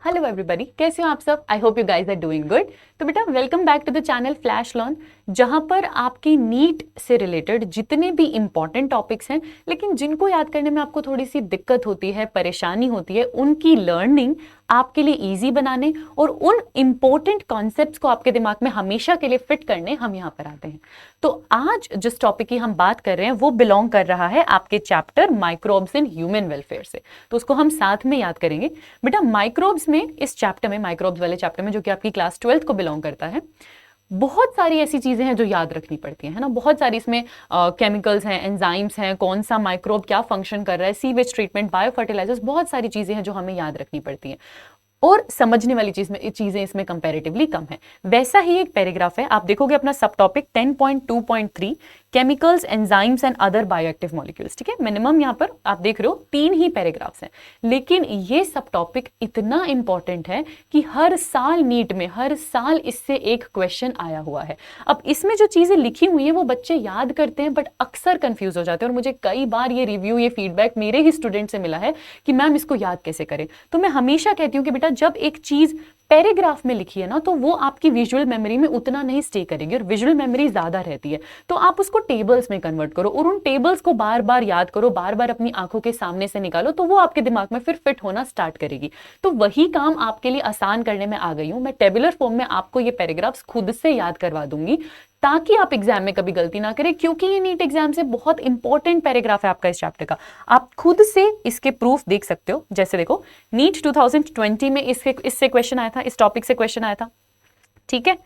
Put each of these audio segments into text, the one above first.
Hello everybody, कैसे हो आप सब? I hope you guys are doing good. तो बेटा welcome back to the channel Flash Learn, जहां पर आपकी नीट से रिलेटेड जितने भी इंपॉर्टेंट टॉपिक्स हैं लेकिन जिनको याद करने में आपको थोड़ी सी दिक्कत होती है, परेशानी होती है, उनकी लर्निंग आपके लिए इजी बनाने और उन इंपॉर्टेंट कॉन्सेप्ट्स को आपके दिमाग में हमेशा के लिए फिट करने हम यहाँ पर आते हैं। तो आज जिस टॉपिक की हम बात कर रहे हैं वो बिलोंग कर रहा है आपके chapter microbes in human welfare से, तो उसको हम साथ में याद करेंगे। बेटा माइक्रोब्स में, इस चैप्टर में, माइक्रोब्स वाले चैप्टर में, जो कि आपकी क्लास 12th को बिलोंग करता है, बहुत सारी ऐसी चीजें हैं जो याद रखनी पड़ती हैं, है ना। बहुत सारी इसमें केमिकल्स हैं, एंजाइम्स हैं, कौन सा माइक्रोब क्या फंक्शन कर रहा है, सीवेज ट्रीटमेंट, बायो फर्टिलाइजर्स, बहुत सारी चीजें हैं जो हमें याद रखनी पड़ती हैं और समझने वाली चीजें इसमें कंपैरेटिवली कम है। वैसा ही एक पैराग्राफ है, आप देखोगे अपना सब topic 10.2.3 chemicals, enzymes and other bioactive molecules. ठीक है, मिनिमम यहाँ पर आप देख रहे हो 3 ही पैराग्राफ्स हैं, लेकिन ये सब टॉपिक इतना इंपॉर्टेंट है कि हर साल नीट में, हर साल इससे एक क्वेश्चन आया हुआ है। अब इसमें जो चीजें लिखी हुई हैं वो बच्चे याद करते हैं बट अक्सर कंफ्यूज हो जाते हैं, और मुझे कई बार ये रिव्यू, ये फीडबैक मेरे ही स्टूडेंट से मिला है कि मैम इसको याद कैसे करें। तो मैं हमेशा कहती हूँ कि बेटा जब एक चीज पैराग्राफ में लिखी है ना, तो वो आपकी विजुअल मेमोरी में उतना नहीं स्टे करेगी, और विजुअल मेमोरी ज्यादा रहती है, तो आप उसको टेबल्स में कन्वर्ट करो और उन टेबल्स को बार बार याद करो, बार बार अपनी आंखों के सामने से निकालो, तो वो आपके दिमाग में फिर फिट होना स्टार्ट करेगी। तो वही काम आपके लिए आसान करने में आ गई हूं मैं। टेबुलर फॉर्म में आपको ये पैराग्राफ्स खुद से याद करवा दूंगी ताकि आप एग्जाम में कभी गलती ना करें, क्योंकि ये नीट एग्जाम से बहुत इंपॉर्टेंट पैराग्राफ है आपका इस चैप्टर का। आप खुद से इसके प्रूफ देख सकते हो। जैसे देखो, नीट 2020 में इससे क्वेश्चन आया था, इस टॉपिक से क्वेश्चन आया था। ठीक है,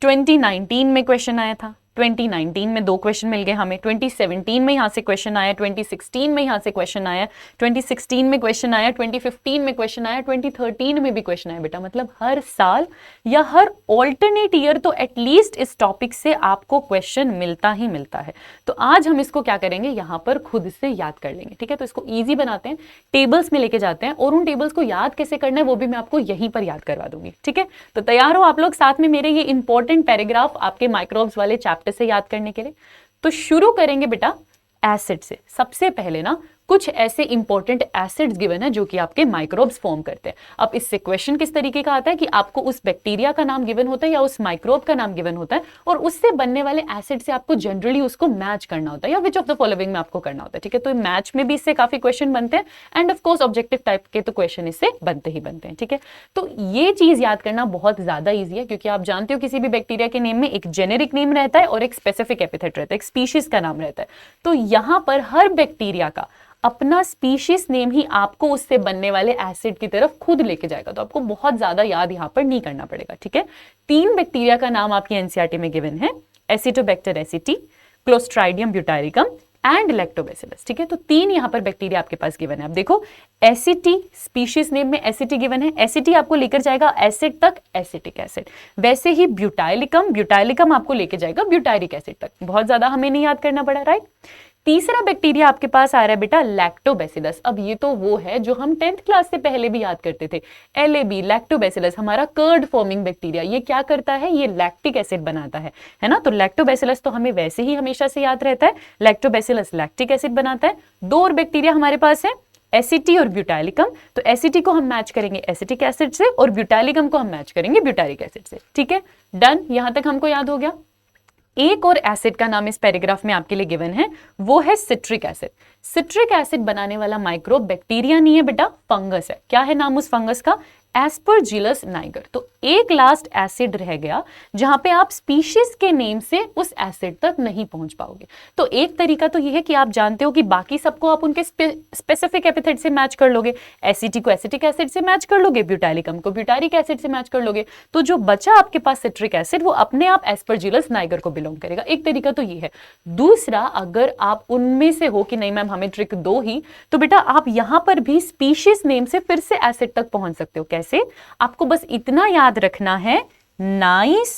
2019 में क्वेश्चन आया था, 2019 में 2 क्वेश्चन मिल गए हमें, 2017 में यहां से क्वेश्चन आया, 2016 में यहां से क्वेश्चन आया, 2016 में क्वेश्चन आया, 2015 में क्वेश्चन आया, 2013 में भी क्वेश्चन आया। बेटा मतलब हर साल या हर ऑल्टरनेट ईयर तो एटलीस्ट इस टॉपिक से आपको क्वेश्चन मिलता ही मिलता है। तो आज हम इसको क्या करेंगे, यहां पर खुद से याद कर लेंगे। ठीक है, तो इसको ईजी बनाते हैं, टेबल्स में लेके जाते हैं, और उन टेबल्स को याद कैसे करना है वो भी मैं आपको यहीं पर याद करवा दूंगी। ठीक है, तो तैयार हो आप लोग साथ में मेरे ये इंपॉर्टेंट पैराग्राफ आपके माइक्रोब्स वाले चैप्टर से याद करने के लिए? तो शुरू करेंगे बेटा एसिड से। सबसे पहले ना कुछ ऐसे इंपॉर्टेंट एसिड्स गिवन है जो कि आपके माइक्रोब्स फॉर्म करते हैं। अब इससे क्वेश्चन किस तरीके का आता है कि आपको उस बैक्टीरिया का नाम गिवन होता है या उस माइक्रोब का नाम गिवन होता है, और उससे बनने वाले एसिड से आपको जनरली उसको मैच करना होता है, या विच ऑफ द फॉलोइंग में आपको करना होता है। ठीक है, तो मैच में भी इससे काफी क्वेश्चन बनते हैं, end of course objective type के तो क्वेश्चन इससे बनते ही बनते हैं। ठीक है, तो ये चीज याद करना बहुत ज्यादा ईजी है, क्योंकि आप जानते हो किसी भी बैक्टीरिया के नेम में एक जेनेरिक नेम रहता है और एक स्पेसिफिक एपिथेट रहता है, एक स्पीशीज का नाम रहता है। तो यहां पर हर बैक्टीरिया का अपना स्पीशीज नेम ही आपको उससे बनने वाले एसिड की तरफ खुद लेके जाएगा, तो आपको बहुत ज्यादा याद यहां पर नहीं करना पड़ेगा। ठीक है, 3 बैक्टीरिया का नाम आपकी एनसीईआरटी में गिवन है, एसिटोबैक्टर एसिटी, क्लोस्ट्राइडियम ब्यूटाइरिकम एंड लैक्टोबैसिलस। ठीक है, तो 3 यहां पर बैक्टीरिया आपके पास गिवन है। आप देखो, एसिटी स्पीशीज नेम में एसिटी गिवन है, एसिटी आपको लेकर जाएगा एसिड तक, एसिटिक एसिड। वैसे ही ब्यूटाइलिकम, ब्यूटाइलिकम आपको लेके जाएगा ब्यूटाइरिक एसिड तक। बहुत ज्यादा हमें नहीं याद करना पड़ा, राइट। तीसरा बैक्टीरिया आपके पास आ रहा है बेटा लैक्टोबैसिलस। अब ये तो वो है जो हम 10th क्लास से पहले भी याद करते थे, LAB लैक्टोबैसिलस, हमारा कर्ड फॉर्मिंग बैक्टीरिया। ये क्या करता है, ये लैक्टिक एसिड बनाता है ना। तो लैक्टोबैसिलस तो हमें वैसे ही हमेशा से याद रहता है, लैक्टोबैसिलस लैक्टिक एसिड बनाता है। 2 और बैक्टीरिया हमारे पास है, एसिटी और ब्यूटाइलिकम। तो एसिटी को हम मैच करेंगे एसिटिक एसिड से, और ब्यूटाइलिकम को हम मैच करेंगे ब्यूटारिक एसिड से। ठीक है, डन, यहां तक हमको याद हो गया। एक और एसिड का नाम इस पैराग्राफ में आपके लिए गिवन है, वो है सिट्रिक एसिड। सिट्रिक एसिड बनाने वाला माइक्रोब बैक्टीरिया नहीं है बेटा, फंगस है। क्या है नाम उस फंगस का, एस्परजिलस नाइगर। तो एक लास्ट एसिड रह गया जहां पे आप स्पीशीज के नेम से उस एसिड तक नहीं पहुंच पाओगे। तो एक तरीका तो यह है कि आप जानते हो कि बाकी सबको आप उनके स्पेसिफिक एपिथेट से मैच कर लोगे, एसिटी को एसिटिक एसिड से मैच कर लोगे, ब्यूटाइलिकम को ब्यूटारिक एसिड से मैच कर लोगे, तो जो बचा आपके पास सिट्रिक एसिड वो अपने आप एस्परजिलस नाइगर को बिलोंग करेगा। एक तरीका तो ये है। दूसरा, अगर आप उनमें से हो कि नहीं मैम हमें ट्रिक दो ही, तो बेटा आप यहां पर भी स्पीशीज नेम से फिर से एसिड तक पहुंच सकते हो। कैसे, आपको बस इतना याद रखना है, नाइस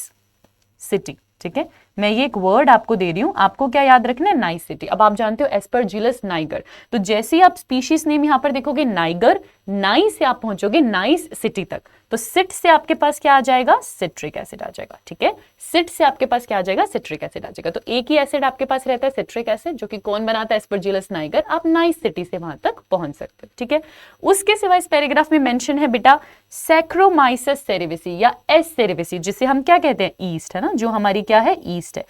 सिटी। ठीक है, मैं ये एक वर्ड आपको दे रही हूं, आपको क्या याद रखना है, नाइस सिटी। अब आप जानते हो एस्परजिलस नाइगर, तो जैसे ही आप स्पीशीज नेम यहां पर देखोगे नाइगर, नाई से आप पहुंचोगे नाइस सिटी तक, तो सिट से आपके पास क्या आ जाएगा, सिट्रिक एसिड आ जाएगा। ठीक है, सिट से आपके पास क्या आ जाएगा, सिट्रिक एसिड आ जाएगा। तो एक ही एसिड आपके पास रहता है सिट्रिक एसिड, जो कि कौन बनाता है, एस्परजिलस नाइगर। आप नाइस सिटी से वहां तक पहुंच सकते हो। ठीक है, उसके सिवा इस पैराग्राफ में मेंशन है बेटा सैक्रोमाइसस सेरेविसी या एस सेरेविसी, जिसे हम क्या कहते हैं, ईस्ट, है ना, जो हमारी क्या है, ईस्ट है।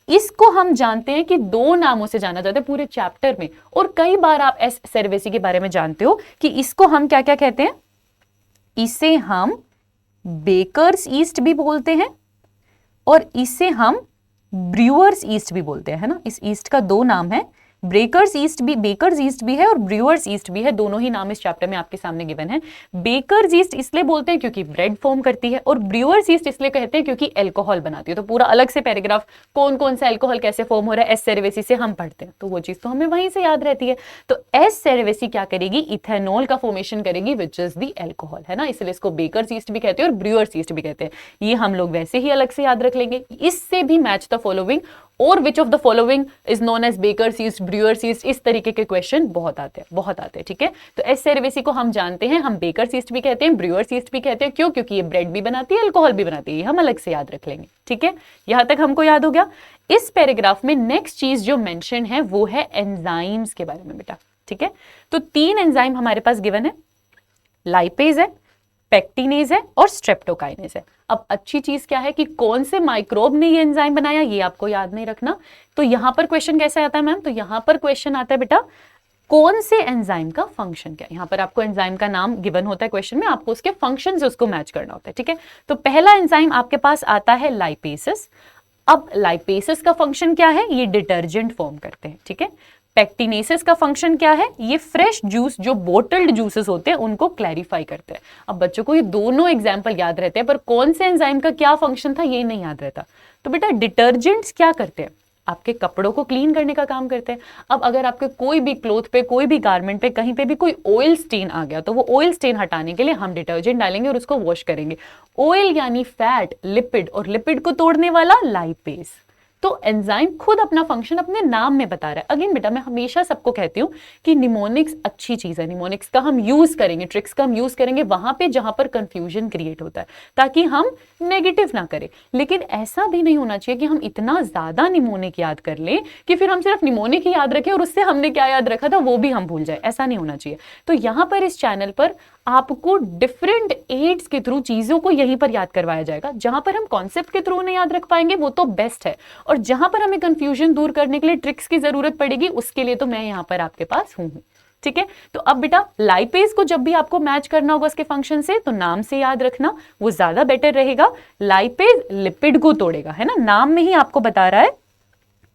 इसको हम जानते हैं कि दो नामों से जाना जाता है पूरे चैप्टर में, और कई बार आप एस सेरेविसी के बारे में जानते हो कि इसको हम क्या क्या कहते हैं, इसे हम बेकर्स ईस्ट भी बोलते हैं और इसे हम ब्रूअर्स ईस्ट भी बोलते हैं, है ना। इस ईस्ट का दो नाम है, बेकर्स ईस्ट भी है और ब्रूअर्स ईस्ट भी है, दोनों ही नाम इस चैप्टर में आपके सामने गिवन है। बेकर्स ईस्ट इसलिए बोलते हैं क्योंकि ब्रेड फॉर्म करती है, और ब्रूअर्स ईस्ट इसलिए कहते हैं क्योंकि अल्कोहल बनाती है। तो पूरा अलग से पैराग्राफ कौन कौन सा अल्कोहल कैसे फॉर्म हो रहा है एस सेरेवेसी से हम पढ़ते हैं, तो वो चीज तो हमें वहीं से याद रहती है। तो एस सेरेवेसी क्या करेगी, इथेनॉल का फॉर्मेशन करेगी विच इज दी अल्कोहल, है ना, इसलिए इसको बेकर्स ईस्ट भी कहते हैं और ब्रूअर्स ईस्ट भी कहते हैं। ये हम लोग वैसे ही अलग से याद रख लेंगे। इससे भी मैच द फॉलोइंग और which of the following is known as bakers yeast, brewers yeast, इस तरीके के क्वेश्चन बहुत आते हैं। ठीक है, तो एस सेरेवेसी को हम जानते हैं, हम बेकर्स ईस्ट भी कहते हैं, ब्रूअर्स ईस्ट भी कहते हैं। क्यों, क्योंकि ये ब्रेड भी बनाती है, अल्कोहल भी बनाती है, ये हम अलग से याद रख लेंगे। ठीक है, यहां तक हमको याद हो गया। इस पैराग्राफ में नेक्स्ट चीज जो मेंशन है वो है एंजाइम्स के बारे में बेटा। ठीक है, तो 3 एंजाइम हमारे पास गिवन है, लाइपेज है, पेक्टिनेज है और स्ट्रेप्टोकाइनेज है। अब अच्छी चीज क्या है कि कौन से माइक्रोब ने ये एंजाइम बनाया ये आपको याद नहीं रखना। तो यहां पर क्वेश्चन कैसे आता है मैम, तो यहां पर क्वेश्चन आता है बेटा कौन से एंजाइम का फंक्शन क्या है। यहां पर आपको एंजाइम का नाम गिवन होता है क्वेश्चन में, आपको उसके फंक्शन से उसको मैच करना होता है। ठीक है, तो पहला एंजाइम आपके पास आता है लाइपेसिस। अब लाइपेसिस का फंक्शन क्या है, ये डिटर्जेंट फॉर्म करते हैं। ठीक है, पेक्टिनेसिस का फंक्शन क्या है, ये फ्रेश जूस जो बोटल्ड जूसेस होते हैं उनको क्लैरिफाई करते हैं। अब बच्चों को ये दोनों एग्जांपल याद रहते हैं, पर कौन से एंजाइम का क्या फंक्शन था ये नहीं याद रहता। तो बेटा डिटर्जेंट्स क्या करते हैं, आपके कपड़ों को क्लीन करने का काम करते हैं। अब अगर आपके कोई भी क्लोथ पे, कोई भी गारमेंट पे कहीं पे भी कोई ऑयल स्टेन आ गया, तो वो ऑयल स्टेन हटाने के लिए हम डिटर्जेंट डालेंगे और उसको वॉश करेंगे। ऑयल यानी फैट, लिपिड, और लिपिड को तोड़ने वाला लाइपेज। तो एंजाइम खुद अपना फंक्शन अपने नाम में बता रहा है। अगेन बेटा मैं हमेशा सबको कहती हूं कि निमोनिक्स अच्छी चीज है, निमोनिक्स का हम यूज करेंगे, ट्रिक्स का हम यूज करेंगे वहां पे जहां पर कंफ्यूजन क्रिएट होता है, ताकि हम नेगेटिव ना करें। लेकिन ऐसा भी नहीं होना चाहिए कि हम इतना ज्यादा निमोनिक याद कर लें कि फिर हम सिर्फ निमोनिक ही याद रखें और उससे हमने क्या याद रखा था वो भी हम भूल जाए, ऐसा नहीं होना चाहिए। तो यहां पर इस चैनल पर आपको डिफरेंट एड्स के थ्रू चीजों को यहीं पर याद करवाया जाएगा। जहां पर हम कॉन्सेप्ट के थ्रू नहीं याद रख पाएंगे वो तो बेस्ट है, और जहां पर हमें कंफ्यूजन दूर करने के लिए ट्रिक्स की जरूरत पड़ेगी उसके लिए तो मैं यहां पर आपके पास हूं। ठीक है, तो अब बेटा लाइपेज को जब भी आपको मैच करना होगा उसके फंक्शन से, तो नाम से याद रखना वो ज्यादा बेटर रहेगा। लाइपेज लिपिड को तोड़ेगा, है ना, नाम में ही आपको बता रहा है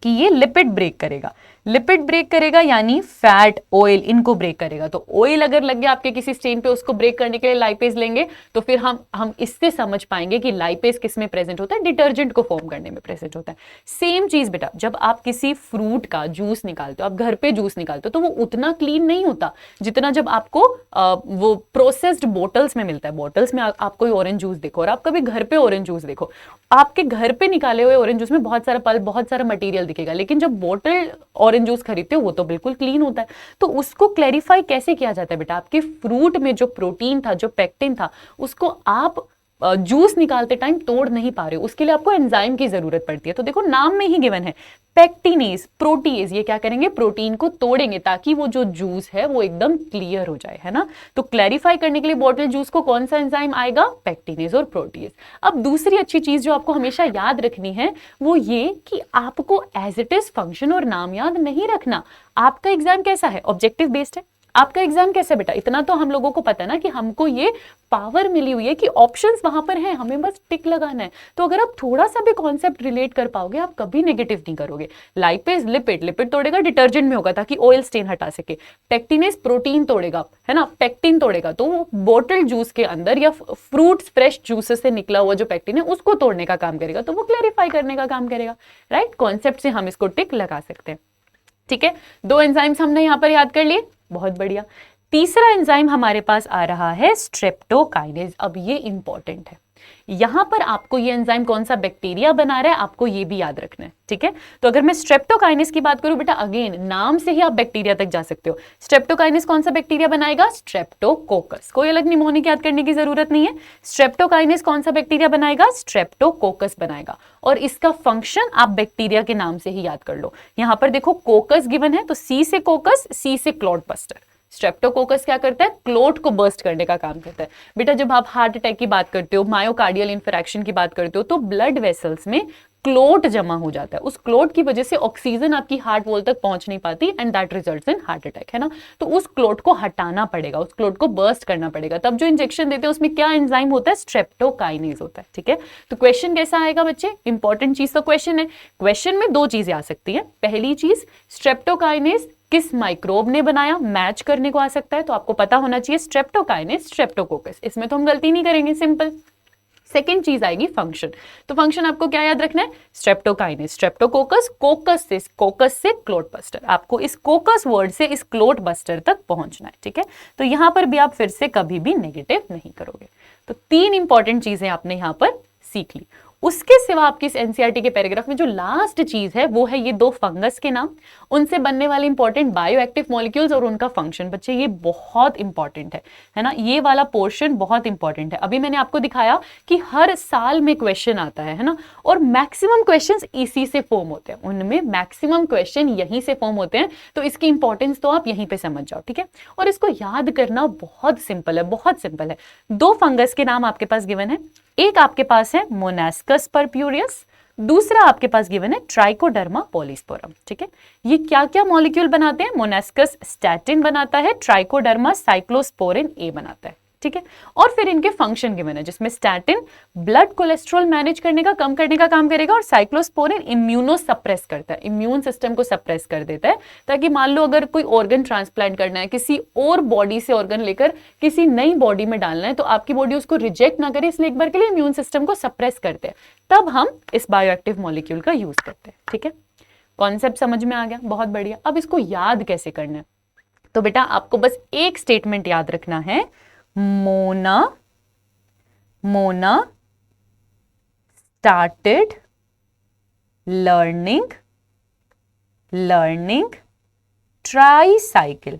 कि ये लिपिड ब्रेक करेगा। लिपिड ब्रेक करेगा यानी फैट, ऑयल, इनको ब्रेक करेगा। तो ऑयल अगर लग गया आपके किसी स्टेन पे, उसको ब्रेक करने के लिए लाइपेज लेंगे, तो फिर हम इससे समझ पाएंगे कि लाइपेज किस में प्रेजेंट होता है, डिटर्जेंट को फॉर्म करने में प्रेजेंट होता है। सेम चीज बेटा जब आप किसी फ्रूट का जूस निकालते हो, आप घर पे जूस निकालते हो, तो वो उतना क्लीन नहीं होता जितना जब आपको वो प्रोसेस्ड बोटल्स में मिलता है। बोटल्स में आप कोई ऑरेंज जूस देखो और आप कभी घर पे ऑरेंज जूस देखो, आपके घर पे निकाले हुए ऑरेंज जूस में बहुत सारा पल्प, बहुत सारा मटेरियल दिखेगा, लेकिन जब बोटल ऑरेंज जूस खरीदते हो वो तो बिल्कुल क्लीन होता है। तो उसको क्लैरिफाई कैसे किया जाता है बेटा, आपके फ्रूट में जो प्रोटीन था, जो पेक्टिन था, उसको आप जूस निकालते टाइम तोड़ नहीं पा रहे हो, उसके लिए आपको एंजाइम की जरूरत पड़ती है। तो देखो नाम में ही गिवन है पेक्टिनेज, प्रोटीज, ये क्या करेंगे, प्रोटीन को तोड़ेंगे ताकि वो जो जूस है वो एकदम क्लियर हो जाए, है ना। तो क्लैरिफाई करने के लिए बॉटल जूस को कौन सा एंजाइम आएगा, पेक्टिनेज और प्रोटीज। अब दूसरी अच्छी चीज जो आपको हमेशा याद रखनी है वो ये कि आपको एज इट इज फंक्शन और नाम याद नहीं रखना। आपका एग्जाम कैसा है, ऑब्जेक्टिव बेस्ड है। आपका एग्जाम कैसे बेटा, इतना तो हम लोगों को पता है ना कि हमको ये पावर मिली हुई है कि ऑप्शंस वहां पर हैं, हमें बस टिक लगाना है। तो अगर आप थोड़ा सा भी कॉन्सेप्ट रिलेट कर पाओगे आप कभी नेगेटिव नहीं करोगे। लाइपेज लिपिड, लिपिड तोड़ेगा डिटर्जेंट में होगा ताकि ऑयल स्टेन हटा सके। पेक्टिनेज प्रोटीन तोड़ेगा, है ना, पेक्टिन तोड़ेगा तो वो बोटल जूस के अंदर या फ्रूट्स फ्रेश जूसेस से निकला हुआ जो पेक्टिन है उसको तोड़ने का काम करेगा, तो वो क्लैरिफाई करने का काम करेगा। राइट, कॉन्सेप्ट से हम इसको टिक लगा सकते हैं। ठीक है, 2 एंजाइम्स हमने यहां पर याद कर लिए, बहुत बढ़िया। तीसरा एंजाइम हमारे पास आ रहा है स्ट्रेप्टोकाइनेज। अब ये इंपॉर्टेंट है, यहां पर आपको ये एंजाइम कौन सा बैक्टीरिया बना रहा है आपको ये भी याद रखना है, ठीक है। तो अगर मैं स्ट्रेप्टोकाइनेस की बात करूं बेटा, अगेन नाम से ही आप बैक्टीरिया तक जा सकते हो। स्ट्रेप्टोकाइनेस कौन सा बैक्टीरिया बनाएगा? स्ट्रेप्टोकोकस। कोई अलग निमोनिक याद करने की जरूरत नहीं है। स्ट्रेप्टोकाइनेस कौन सा बैक्टीरिया बनाएगा? स्ट्रेप्टोकोकस बनाएगा। और इसका फंक्शन आप बैक्टीरिया के नाम से ही याद कर लो। यहां पर देखो कोकस गिवन है, तो सी से कोकस, सी से क्लॉट बस्टर। स्ट्रेप्टोकोकस क्या करता है? क्लोट को बर्स्ट करने का काम करता है। बेटा जब आप हार्ट अटैक की बात करते हो, मायोकार्डियल इंफेक्शन की बात करते हो, तो ब्लड वेसल्स में क्लोट जमा हो जाता है। उस क्लोट की वजह से ऑक्सीजन आपकी हार्ट वॉल तक पहुंच नहीं पाती and that results in heart attack, है ना। तो उस क्लोट को हटाना पड़ेगा, उस क्लोट को बर्स्ट करना पड़ेगा। तब जो इंजेक्शन देते हैं उसमें क्या एंजाइम होता है? स्ट्रेप्टोकाइनेज होता है, ठीक है। तो क्वेश्चन कैसा आएगा बच्चे? इंपॉर्टेंट चीज का क्वेश्चन है। क्वेश्चन में दो चीजें आ सकती है। पहली चीज, स्ट्रेप्टोकाइनेज किस माइक्रोब ने बनाया, मैच करने को आ सकता है, तो आपको पता होना चाहिए स्ट्रेप्टोकाइनेस स्ट्रेप्टोकोकस। इसमें तो हम गलती नहीं करेंगे, सिंपल। सेकेंड चीज आएगी फंक्शन। तो फंक्शन आपको क्या याद रखना है? स्ट्रेप्टोकाइनेस स्ट्रेप्टोकोकस, कोकस से क्लोट बस्टर। आपको इस कोकस वर्ड से इस क्लोट बस्टर तक पहुंचना है, ठीक है। तो यहां पर भी आप फिर से कभी भी नेगेटिव नहीं करोगे। तो तीन इंपॉर्टेंट चीजें आपने यहां पर सीख ली। उसके सिवा आपकी इस एनसीईआरटी के पैराग्राफ में जो लास्ट चीज है वो है ये दो फंगस के नाम, उनसे बनने वाले इंपॉर्टेंट बायोएक्टिव मॉलिक्यूल्स और उनका फंक्शन। बच्चे ये बहुत इंपॉर्टेंट है ना, ये वाला पोर्शन बहुत इंपॉर्टेंट है। अभी मैंने आपको दिखाया कि हर साल में क्वेश्चन आता है ना, और मैक्सिमम क्वेश्चंस इसी से फॉर्म होते हैं, उनमें मैक्सिमम क्वेश्चन यहीं से फॉर्म होते हैं। तो इसकी इंपॉर्टेंस तो आप यहीं पे समझ जाओ, ठीक है। और इसको याद करना बहुत सिंपल है, बहुत सिंपल है। दो फंगस के नाम आपके पास गिवन है। एक आपके पास है मोनास्कस परप्यूरियस, दूसरा आपके पास गिवन है ट्राइकोडर्मा पॉलीस्पोरम, ठीक है। ये क्या क्या मॉलिक्यूल बनाते हैं? मोनास्कस स्टैटिन बनाता है, ट्राइकोडर्मा साइक्लोस्पोरिन ए बनाता है, ठीक है। और फिर इनके फंक्शन गिवन है, जिसमें स्टैटिन ब्लड कोलेस्ट्रॉल मैनेज करने का, कम करने का काम करेगा, और साइक्लोस्पोरिन इम्यूनो सप्रेस करता है, इम्यून सिस्टम को सप्रेस कर देता है, ताकि मान लो अगर कोई ऑर्गन ट्रांसप्लांट करना है, किसी और बॉडी से ऑर्गन लेकर किसी नई बॉडी में डालना है, तो आपकी बॉडी उसको रिजेक्ट ना करे, इसलिए एक बार के लिए इम्यून सिस्टम को सप्रेस करते हैं। तब हम इस बायोएक्टिव मॉलिक्यूल का यूज करते हैं, ठीक है। कॉन्सेप्ट समझ में आ गया? बहुत बढ़िया। अब इसको याद कैसे करना है? तो बेटा आपको बस एक स्टेटमेंट याद रखना है, मोना started learning tricycle।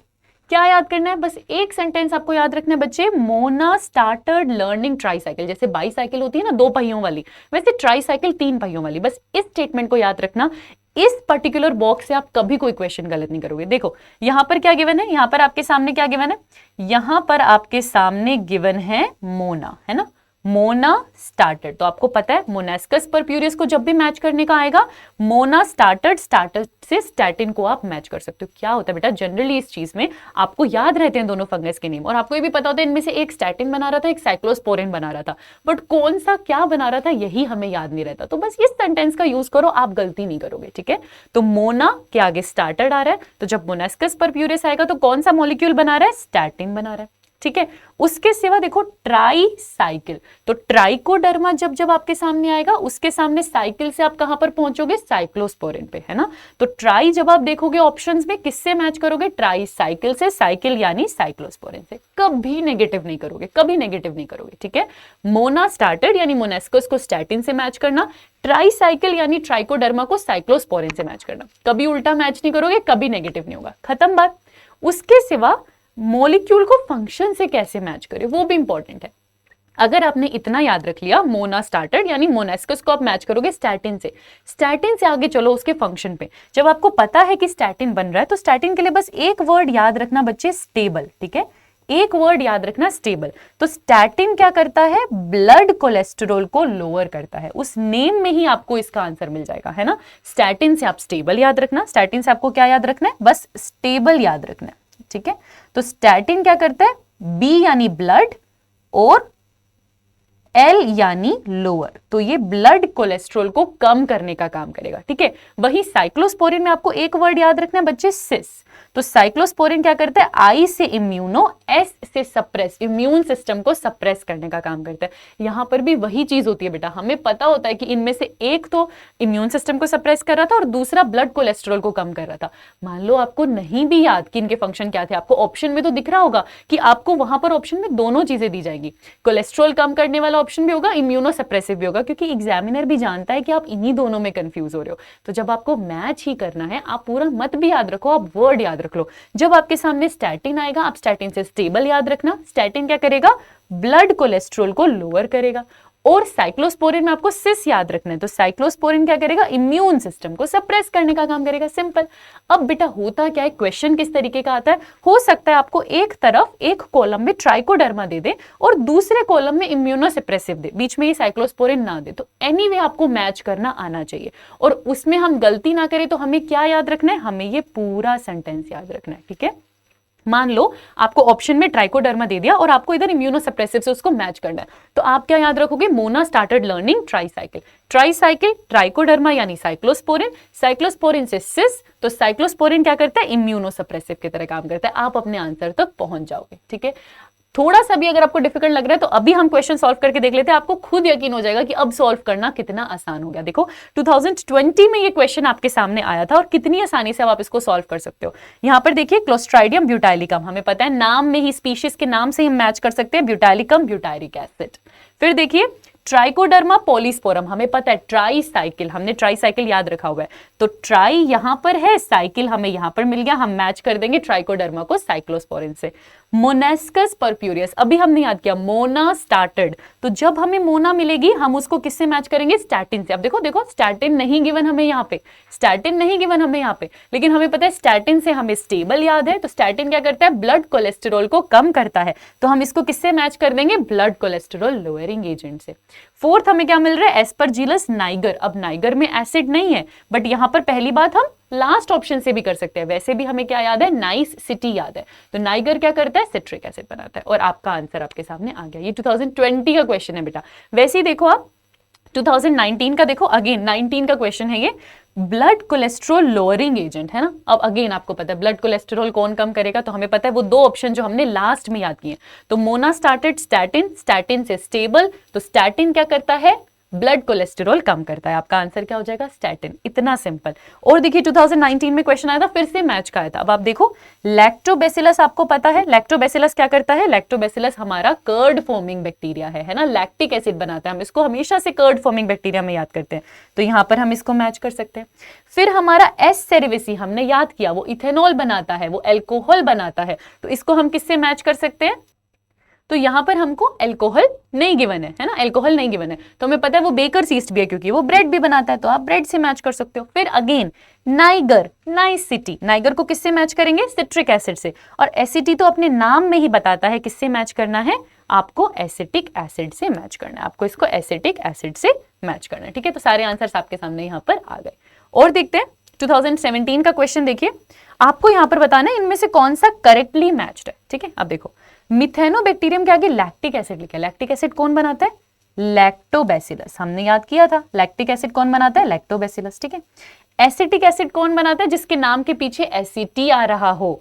क्या याद करना है? बस एक सेंटेंस आपको याद रखना है बच्चे, मोना स्टार्टेड लर्निंग ट्राईसाइकिल। जैसे बाईसाइकिल होती है ना दो पहियों वाली, वैसे ट्राईसाइकिल तीन पहियों वाली। बस इस स्टेटमेंट को याद रखना। इस पर्टिकुलर बॉक्स से आप कभी कोई क्वेश्चन गलत नहीं करोगे। देखो यहां पर क्या गिवन है, यहां पर आपके सामने क्या गिवन है, यहां पर आपके सामने गिवन है मोना, है ना, मोना स्टार्टेड। तो आपको पता है मोनास्कस परप्यूरियस को जब भी मैच करने का आएगा, मोना स्टार्टेड से स्टैटिन को आप मैच कर सकते हो। क्या होता है बेटा, जनरली इस चीज में आपको याद रहते हैं दोनों फंगस के नेम, और आपको ये भी पता होता है इनमें से एक स्टैटिन बना रहा था, एक साइक्लोस्पोरिन बना रहा था, बट कौन सा क्या बना रहा था यही हमें याद नहीं रहता। तो बस इस सेंटेंस का यूज करो, आप गलती नहीं करोगे, ठीक है। तो मोना के आगे स्टार्टेड आ रहा है, तो जब मोनास्कस परप्यूरियस आएगा तो कौन सा मॉलिक्यूल बना रहा है? स्टैटिन बना रहा है, ठीक है। उसके सिवा देखो ट्राईसाइकिल, तो ट्राइकोडर्मा जब जब आपके सामने आएगा, उसके सामने साइकिल से आप कहां पर पहुंचोगे? साइक्लोस्पोरिन पे, है ना। तो ट्राई जब आप देखोगे ऑप्शंस में, किससे मैच करोगे? ट्राईसाइकिल से, साइकिल यानी साइक्लोस्पोरिन से। कभी नेगेटिव नहीं करोगे, कभी नेगेटिव नहीं करोगे, ठीक है। मोना स्टार्टेड यानी मोनास्कस को स्टैटिन से मैच करना, ट्राईसाइकिल यानी ट्राइकोडर्मा को साइक्लोस्पोरिन से मैच करना। कभी उल्टा मैच नहीं करोगे, कभी नेगेटिव नहीं होगा, खत्म बात। उसके सिवा मॉलिक्यूल को फंक्शन से कैसे मैच करें वो भी इंपॉर्टेंट है। अगर आपने इतना याद रख लिया, मोना स्टार्टेड यानी मोनास्कस को आप मैच करोगे स्टैटिन से आगे चलो उसके फंक्शन पे। जब आपको पता है कि स्टैटिन बन रहा है, तो स्टैटिन के लिए बस एक वर्ड याद रखना बच्चे, स्टेबल, ठीक है। एक वर्ड याद रखना, स्टेबल। तो स्टैटिन क्या करता है? ब्लड कोलेस्टेरॉल को लोअर करता है। उस नेम में ही आपको इसका आंसर मिल जाएगा, है ना। स्टैटिन से आप स्टेबल याद रखना, स्टैटिन से आपको क्या याद रखना है? बस स्टेबल याद रखना है, ठीक है। तो स्टैटिन क्या करता है? बी यानी ब्लड और एल यानी लोअर, तो ये ब्लड कोलेस्ट्रॉल को कम करने का काम करेगा, ठीक है। वही साइक्लोस्पोरिन में आपको एक वर्ड याद रखना है बच्चे, सिस। तो साइक्लोस्पोरिन क्या करता है, आई से इम्यूनो, एस से सप्रेस, इम्यून सिस्टम को सप्रेस करने का काम करता है। यहां पर भी वही चीज होती है बेटा, हमें पता होता है कि इनमें से एक तो इम्यून सिस्टम को सप्रेस कर रहा था और दूसरा ब्लड कोलेस्ट्रॉल को कम कर रहा था। मान लो आपको नहीं भी याद कि इनके फंक्शन क्या थे, आपको ऑप्शन में तो दिख रहा होगा कि आपको वहां पर ऑप्शन में दोनों चीजें दी जाएगी, कोलेस्ट्रॉल कम करने वाला ऑप्शन भी होगा, इम्यूनो सप्रेसिव भी होगा, क्योंकि एग्जामिनर भी जानता है कि आप इन्हीं दोनों में कंफ्यूज हो रहे हो। तो जब आपको मैच ही करना है, आप पूरा मत भी याद रखो, आप वर्ड याद रख लो। जब आपके सामने स्टैटिन आएगा, आप स्टैटिन से स्टेबल याद रखना। स्टैटिन क्या करेगा, ब्लड कोलेस्ट्रॉल को लोअर करेगा। और साइक्लोस्पोरिन में आपको सिस याद रखना है, तो साइक्लोस्पोरिन क्या करेगा, इम्यून सिस्टम को सप्रेस करने का काम करेगा, सिंपल। अब बेटा होता क्या है, क्वेश्चन किस तरीके का आता है, हो सकता है आपको एक तरफ एक कॉलम में ट्राइकोडर्मा दे दे और दूसरे कॉलम में इम्यूनोसप्रेसिव दे, बीच में ये साइक्लोस्पोरिन ना दे, तो एनीवे आपको मैच करना आना चाहिए। और उसमें हम गलती ना करें तो हमें क्या याद रखना है, हमें ये पूरा सेंटेंस याद रखना है, ठीक है। मान लो आपको ऑप्शन में ट्राइकोडर्मा दे दिया और आपको इधर इम्यूनोसप्रेसिव से उसको मैच करना है, तो आप क्या याद रखोगे, Mona started learning tricycle, tricycle trichoderma यानी साइक्लोस्पोरिन, साइक्लोस्पोरिन से सिस, तो साइक्लोस्पोरिन क्या करता है, इम्यूनोसप्रेसिव की तरह काम करता है। आप अपने आंसर तक पहुंच जाओगे, ठीक है। थोड़ा सा भी अगर आपको डिफिकल्ट लग रहा है तो अभी हम क्वेश्चन सॉल्व करके देख लेते हैं, आपको खुद यकीन हो जाएगा कि अब सॉल्व करना कितना आसान हो गया। देखो 2020 में ये क्वेश्चन आपके सामने आया था और कितनी आसानी से अब आप इसको सॉल्व कर सकते हो। यहां पर देखिए क्लोस्ट्राइडियम ब्यूटाइलिकम, हमें पता है नाम में ही, स्पीशीज के नाम से हम मैच कर सकते हैं, ब्यूटाइलिकम ब्यूटायरिक एसिड। फिर देखिए ट्राइकोडर्मा पॉलीस्पोरम, हमें पता है ट्राइसाइकिल, हमने ट्राइसाइकिल याद रखा हुआ है, तो ट्राई यहां पर है, साइकिल हमें यहां पर मिल गया, हम मैच कर देंगे ट्राइकोडर्मा को साइक्लोस्पोरिन से। मोनेस्कस परप्यूरियस, अभी हमने याद किया, मोना स्टार्टेड, तो जब हमें मोना मिलेगी हम उसको किससे मैच करेंगे, स्टैटिन से। अब देखो देखो स्टैटिन नहीं गिवन हमें यहाँ पे, स्टैटिन नहीं गिवन हमें यहाँ पे, लेकिन हमें पता है स्टैटिन से हमें स्टेबल याद है, तो स्टैटिन क्या करता है, ब्लड कोलेस्टेरॉल को कम करता है, तो हम इसको किससे मैच कर देंगे, ब्लड कोलेस्टेरॉल लोअरिंग एजेंट से। फोर्थ हमें क्या मिल रहा है, एस्परजिलस नाइगर। अब नाइगर में एसिड नहीं है, बट यहां पर पहली बात हम लास्ट ऑप्शन से भी कर सकते हैं, वैसे भी हमें क्या याद है, नाइस सिटी याद है, तो नाइगर क्या करता है, सिट्रिक एसिड बनाता है। और आपका आंसर आपके सामने आ गया। ये 2020 का क्वेश्चन है बेटा। वैसे ही देखो आप 2019 का देखो, अगेन 19 का क्वेश्चन है ये, ब्लड कोलेस्ट्रॉल लोअरिंग एजेंट है ना। अब अगेन आपको पता है ब्लड कोलेस्ट्रॉल कौन कम करेगा, तो हमें पता है वो दो ऑप्शन जो हमने लास्ट में याद किए, तो मोना स्टार्टेड स्टैटिन, स्टैटिन से स्टेबल, तो स्टैटिन क्या करता है, ब्लड कोलेस्टेरॉल कम करता है। आपका आंसर क्या हो जाएगा, स्टैटिन, इतना सिंपल। और देखिए 2019 में क्वेश्चन आया था, फिर से मैच का आया था। अब आप देखो लैक्टोबैसिलस, आपको पता है लैक्टोबैसिलस क्या करता है, लैक्टोबैसिलस हमारा कर्ड फॉर्मिंग बैक्टीरिया है ना, लैक्टिक एसिड बनाता है, हम इसको हमेशा से कर्ड फॉर्मिंग बैक्टीरिया में याद करते हैं, तो यहां पर हम इसको मैच कर सकते हैं। फिर हमारा एस सेरेविसी हमने याद किया, वो इथेनॉल बनाता है, वो एल्कोहल बनाता है, तो इसको हम किससे मैच कर सकते हैं, तो यहां पर हमको अल्कोहल नहीं गिवन है ना, अल्कोहल नहीं गिवन है, तो हमें पता है वो बेकर्स यीस्ट भी है क्योंकि वो ब्रेड भी बनाता है, तो आप ब्रेड से मैच कर सकते हो। फिर अगेन नाइगर, नाइसिटी, नाइगर को किससे मैच करेंगे, सिट्रिक एसिड से, और एसिटी तो अपने नाम में ही बताता है किससे मैच करना है, आपको एसिटिक एसिड से मैच करना है, आपको इसको एसिटिक एसिड से मैच करना है, ठीक है। तो सारे आंसर्स आपके सामने यहां पर आ गए। और देखते हैं 2017 का क्वेश्चन, देखिए आपको यहां पर बताना है इनमें से कौन सा करेक्टली मैच्ड है, ठीक है। अब देखो मिथेनोबैक्टीरियम के आगे लैक्टिक एसिड लिखा है, लैक्टिक एसिड कौन बनाता है, लैक्टोबैसिलस, हमने याद किया था, लैक्टिक एसिड कौन बनाता है, लैक्टोबैसिलस, ठीक है। एसिटिक एसिड कौन बनाता है, जिसके नाम के पीछे एसिटी आ रहा हो,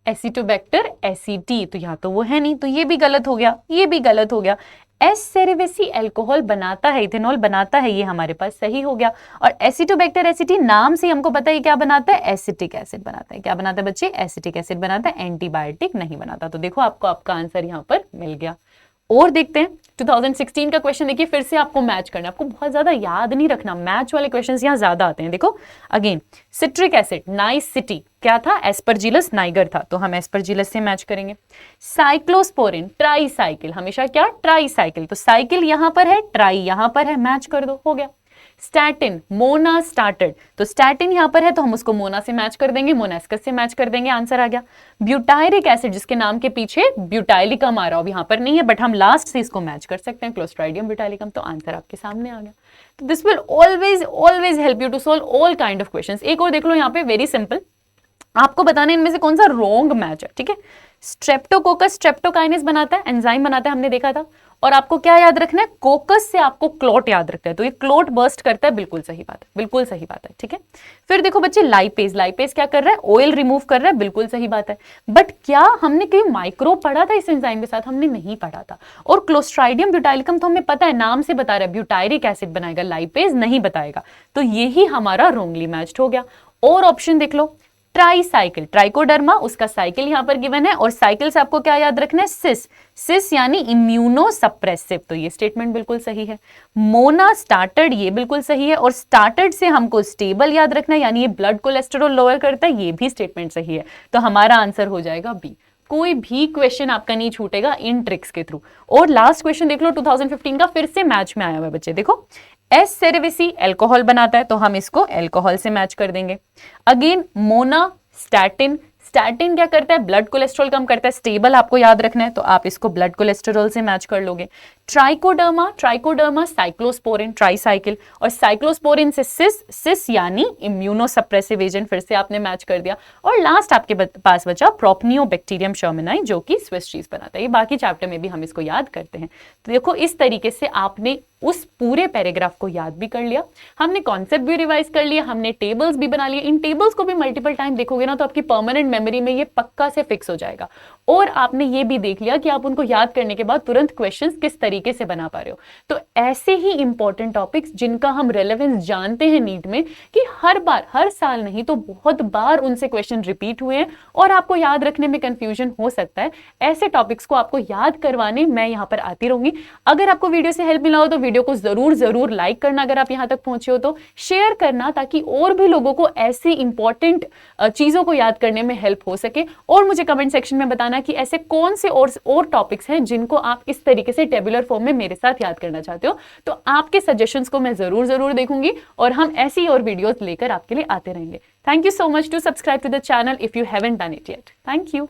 एसिटोबैक्टर एसिटी, तो यहां तो वो है नहीं, तो ये भी गलत हो गया, ये भी गलत हो गया। एस सेरेवेसी अल्कोहल बनाता है, इथेनॉल बनाता है, ये हमारे पास सही हो गया। और एसिटोबैक्टर एसिटी नाम से हमको पता है क्या बनाता है, एसिटिक एसिड बनाता है, क्या बनाता है बच्चे, एसिटिक एसिड बनाता है, एंटीबायोटिक नहीं बनाता। तो देखो आपको आपका आंसर यहां पर मिल गया। और देखते हैं 2016 का क्वेश्चन, देखिए फिर से आपको मैच करना है, आपको बहुत ज्यादा याद नहीं रखना, मैच वाले क्वेश्चंस यहां ज्यादा आते हैं। देखो अगेन सिट्रिक एसिड, नाइसिटी क्या था, एस्परजिलस नाइगर था, तो हम एस्परजिलस से मैच करेंगे। साइक्लोस्पोरिन ट्राइसाइकिल, हमेशा क्या ट्राइसाइकिल, तो साइकिल यहां पर है, ट्राई यहां पर है, मैच कर दो, हो गया। स्टैटिन मोना स्टार्टेड, तो स्टैटिन यहां पर है तो हम उसको मोना से मैच कर देंगे, मोनेस्कस से मैच कर देंगे, आंसर आ गया। ब्यूटायरिक एसिड, जिसके नाम के पीछे ब्यूटाइलिकम आ रहा हो, यहां पर नहीं है बट हम लास्ट से इसको मैच कर सकते हैं, क्लोस्ट्राइडियम ब्यूटाइलिकम, तो आंसर आपके सामने आ गया। तो this will always help you to solve all kind of questions. एक और देख लो यहाँ पे, वेरी सिंपल, आपको बताना है इनमें से कौन सा रॉन्ग मैच है, ठीक है। स्ट्रेप्टोकोकस स्ट्रेप्टोकाइनेस बनाता है, एंजाइम बनाता है, हमने देखा था। और आपको क्या याद रखना है, कोकस से आपको क्लोट याद रखना है, तो ये क्लोट बर्स्ट करता है, बिल्कुल सही बात है, बिल्कुल सही बात है, ठीक है। फिर देखो बच्चे लाइपेज, लाइपेज क्या कर रहा है, ऑयल रिमूव कर रहा है, बिल्कुल सही बात है। बट क्या हमने कहीं माइक्रो पढ़ा था इस एंजाइम के साथ, हमने नहीं पढ़ा था। और क्लोस्ट्राइडियम ब्यूटाइलिकम तो हमें पता है, नाम से बता रहा है ब्यूटायरिक एसिड बनाएगा, लाइपेज नहीं बताएगा, तो यही हमारा रोंगली मैच्ड हो गया। और ऑप्शन देख लो, ट्राईसाइकिल, ट्राइकोडर्मा, उसका साइकिल यहां पर गिवन है, और साइकिल से आपको क्या याद रखना है, सिस, सिस यानी इम्यूनो सप्रेसिव, तो ये स्टेटमेंट बिल्कुल सही है। मोना स्टार्टेड, ये बिल्कुल सही है, और स्टार्टेड से हमको स्टेबल याद रखना है, यानी ये ब्लड कोलेस्टेरॉल लोअर करता है, ये भी स्टेटमेंट सही है। तो हमारा आंसर हो जाएगा बी। कोई भी क्वेश्चन आपका नहीं छूटेगा इन ट्रिक्स के थ्रू। और लास्ट क्वेश्चन देख लो 2015 का, फिर से मैच में आया हुआ है बच्चे, देखो एस सेरेविसी एल्कोहल बनाता है, तो हम इसको एल्कोहल से मैच कर देंगे। अगेन मोना स्टैटिन, स्टैटिन क्या करता है, ब्लड कोलेस्ट्रॉल कम करता है, स्टेबल आपको याद रखना है, तो आप इसको ब्लड कोलेस्टेरॉल से मैच कर लोगे। ट्राइकोडर्मा, ट्राइकोडर्मा साइक्लोस्पोरिन, ट्राईसाइकिल, और साइक्लोस्पोरिन से सिस, सिस यानी इम्यूनोसप्रेसिव एजेंट, फिर से आपने मैच कर दिया। और लास्ट आपके पास बचा प्रोपनियोबैक्टीरियम शर्मिनाई, जो कि स्विस चीज बनाता है, ये बाकी चैप्टर में भी हम इसको याद करते हैं। तो देखो इस तरीके से आपने उस पूरे पैराग्राफ को याद भी कर लिया, हमने कॉन्सेप्ट भी रिवाइज कर लिया, हमने टेबल्स भी बना लिए। इन टेबल्स को भी मल्टीपल टाइम देखोगे ना तो आपकी परमानेंट मेमोरी में ये पक्का से फिक्स हो जाएगा। और आपने ये भी देख लिया कि आप उनको याद करने के बाद तुरंत क्वेश्चंस किस तरीके से बना पा रहे हो। तो ऐसे ही इंपॉर्टेंट टॉपिक्स जिनका हम रेलेवेंस जानते हैं नीट में, कि हर बार, हर साल नहीं तो बहुत बार उनसे क्वेश्चन रिपीट हुए हैं और आपको याद रखने में कंफ्यूजन हो सकता है, ऐसे टॉपिक्स को आपको याद करवाने मैं यहाँ पर आती रहूंगी। अगर आपको वीडियो से हेल्प मिला हो तो वीडियो को जरूर लाइक करना, अगर आप यहां तक पहुंचे हो तो शेयर करना, ताकि और भी लोगों को ऐसी इंपॉर्टेंट चीजों को याद करने में हेल्प हो सके। और मुझे कमेंट सेक्शन में बताना कि ऐसे कौन से और टॉपिक्स हैं जिनको आप इस तरीके से टेबुलर फॉर्म में मेरे साथ याद करना चाहते हो। तो आपके सजेशंस को मैं जरूर देखूंगी और हम ऐसी और वीडियोस लेकर आपके लिए आते रहेंगे। Thank you so much to subscribe to the channel if you haven't done it yet. Thank you.